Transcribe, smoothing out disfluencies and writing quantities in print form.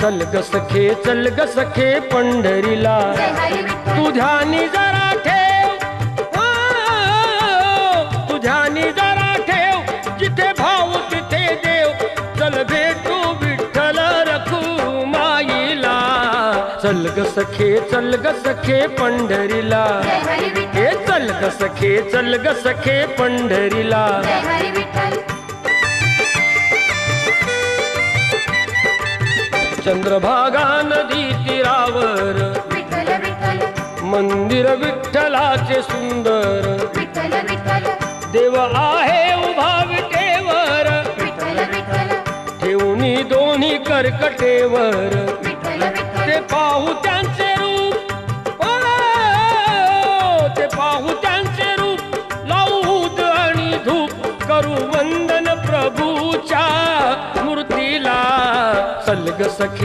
चल ग सखे पंढरीला तू ध्यानी जरा ठेव, तू ध्यानी जरा ठेव, जिथे भाव तिथे देव, चल भेटू विठ्ठल रखुमाईला। चल ग सखे पंढरीला, हे चल ग सखे पंढरीला। चंद्रभागा नदी तीरावर मंदिर विठ्ठलाचे सुंदर, देव आहे उभा विटेवर, ठेवणी दोन्ही कर्कटेवर, ते पाहू त्यांचे रूप, ते पाहू त्यांचे रूप, लावू ऊद आणि धूप, करू वंदन प्रभूच्या मूर्तीला। चल ग सखे